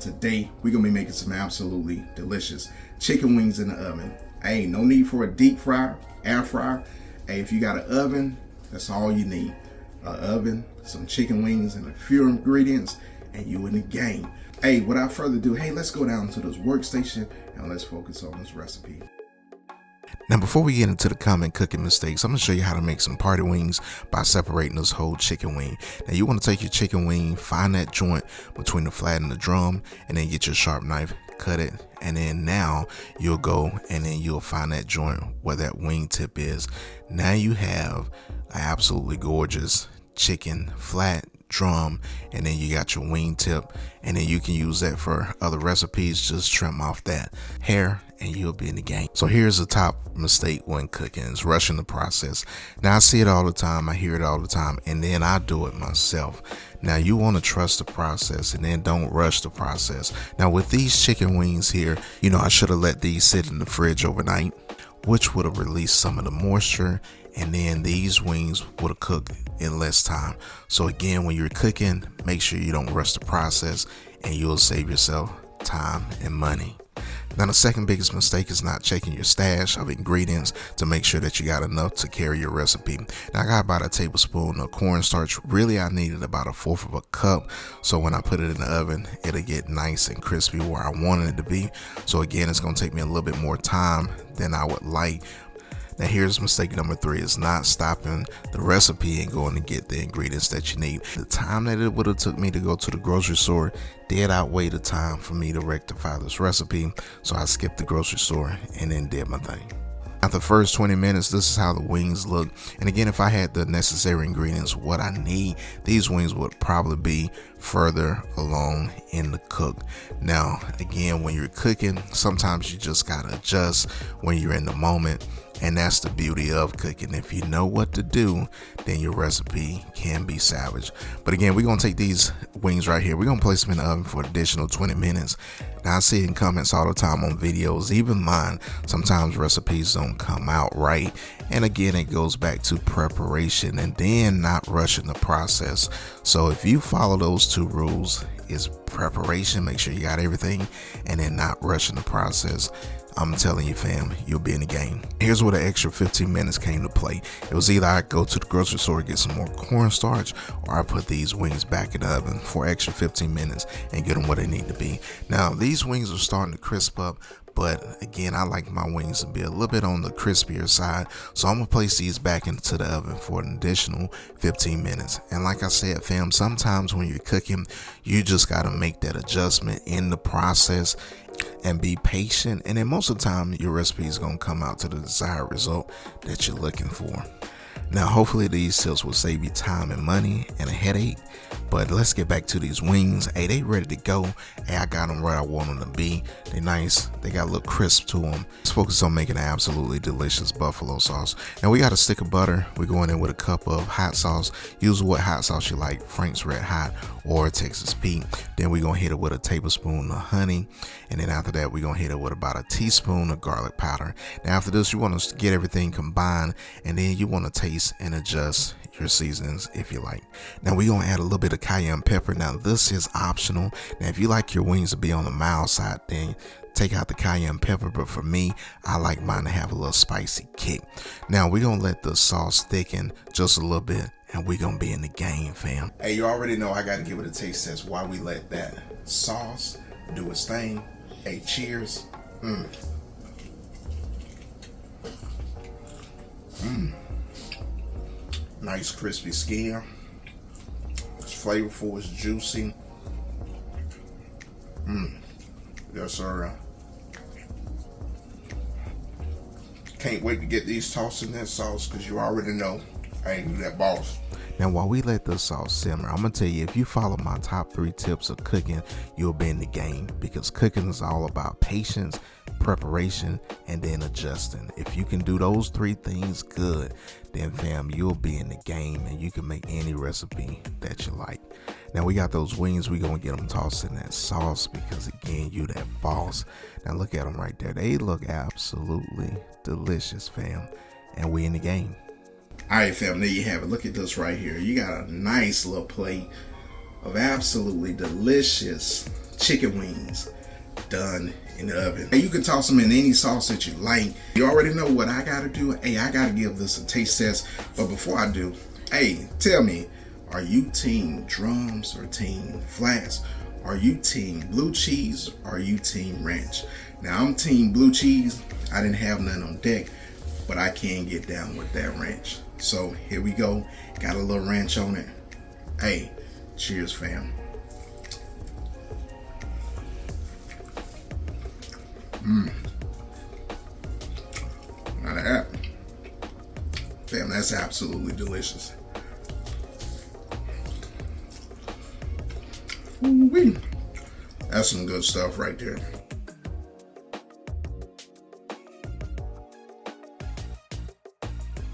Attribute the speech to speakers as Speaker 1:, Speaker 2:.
Speaker 1: today we're gonna be making some absolutely delicious chicken wings in the oven. Hey, no need for a deep fryer, air fryer. Hey, if you got an oven, that's all you need. An oven, some chicken wings, and a few ingredients, and you in the game. Hey, without further ado, hey, let's go down to this workstation and let's focus on this recipe.
Speaker 2: Now, before we get into the common cooking mistakes, I'm going to show you how to make some party wings by separating this whole chicken wing. Now, you want to take your chicken wing, find that joint between the flat and the drum, and then get your sharp knife, cut it, and then now you'll go and then you'll find that joint where that wing tip is. Now you have an absolutely gorgeous chicken flat drum, and then you got your wing tip, and then you can use that for other recipes. Just trim off that hair and you'll be in the game. So here's the top mistake when cooking, is rushing the process. Now I see it all the time, I hear it all the time, and then I do it myself. Now you want to trust the process and then don't rush the process. Now with these chicken wings here, I should have let these sit in the fridge overnight, which would have released some of the moisture, and then these wings would have cooked in less time. So again, when you're cooking, make sure you don't rush the process and you'll save yourself time and money. Now the second biggest mistake is not checking your stash of ingredients to make sure that you got enough to carry your recipe. Now I got about a tablespoon of cornstarch. Really I needed about 1/4 of a cup, so when I put it in the oven it'll get nice and crispy where I wanted it to be. So again, it's going to take me a little bit more time than I would like. Now here's mistake number 3, is not stopping the recipe and going to get the ingredients that you need. The time that it would have took me to go to the grocery store did outweigh the time for me to rectify this recipe, so I skipped the grocery store and then did my thing. After the first 20 minutes, this is how the wings look. And again, if I had the necessary ingredients, what I need, these wings would probably be further along in the cook. Now, again, when you're cooking, sometimes you just gotta adjust when you're in the moment. And that's the beauty of cooking. If you know what to do, then your recipe can be savage. But again, we're going to take these wings right here. We're going to place them in the oven for an additional 20 minutes. Now, I see it in comments all the time on videos, even mine. Sometimes recipes don't come out right. And again, it goes back to preparation and then not rushing the process. So if you follow those 2 rules, is preparation, make sure you got everything, and then not rushing the process, I'm telling you, fam, you'll be in the game. Here's where the extra 15 minutes came to play. It was either I go to the grocery store, get some more cornstarch, or I put these wings back in the oven for extra 15 minutes and get them where they need to be. Now, these wings are starting to crisp up, but again, I like my wings to be a little bit on the crispier side. So I'm gonna place these back into the oven for an additional 15 minutes. And like I said, fam, sometimes when you're cooking, you just gotta make that adjustment in the process and be patient. And then most of the time, your recipe is gonna come out to the desired result that you're looking for. Now, hopefully these tips will save you time and money and a headache. But let's get back to these wings. Hey, they ready to go. Hey, I got them where I want them to be. They nice. They got a little crisp to them. Let's focus on making an absolutely delicious buffalo sauce. Now we got a stick of butter. We're going in with a cup of hot sauce. Use what hot sauce you like, Frank's Red Hot or Texas Pete. Then we're gonna hit it with a tablespoon of honey. And then after that, we're gonna hit it with about a teaspoon of garlic powder. Now after this, you want to get everything combined, and then you want to taste and adjust your seasonings if you like. Now we're gonna add a little bit of cayenne pepper. Now this is optional. Now if you like your wings to be on the mild side, then take out the cayenne pepper, but for me, I like mine to have a little spicy kick. Now we're gonna let the sauce thicken just a little bit, and we're gonna be in the game, fam.
Speaker 1: Hey, you already know I gotta give it a taste test while we let that sauce do its thing. Hey, cheers. Nice crispy skin. It's flavorful, it's juicy. Yes, sir. Can't wait to get these tossed in that sauce, because you already know I ain't that boss.
Speaker 2: Now while we let the sauce simmer, I'm gonna tell you, if you follow my top 3 tips of cooking, you'll be in the game, because cooking is all about patience, preparation, and then adjusting. If you can do those 3 things good, then fam, you'll be in the game and you can make any recipe that you like. Now we got those wings, we gonna get them tossed in that sauce, because again, you that boss. Now look at them right there. They look absolutely delicious, fam, and we in the game.
Speaker 1: All right, fam, there you have it. Look at this right here. You got a nice little plate of absolutely delicious chicken wings done in the oven. Hey, you can toss them in any sauce that you like. You already know what I gotta do. Hey, I gotta give this a taste test. But before I do, hey, tell me, are you team drums or team flats? Are you team blue cheese or are you team ranch? Now I'm team blue cheese. I didn't have none on deck, but I can get down with that ranch. So here we go. Got a little ranch on it. Hey, cheers, fam. Now that, fam, that's absolutely delicious. Ooh-wee. That's some good stuff right there.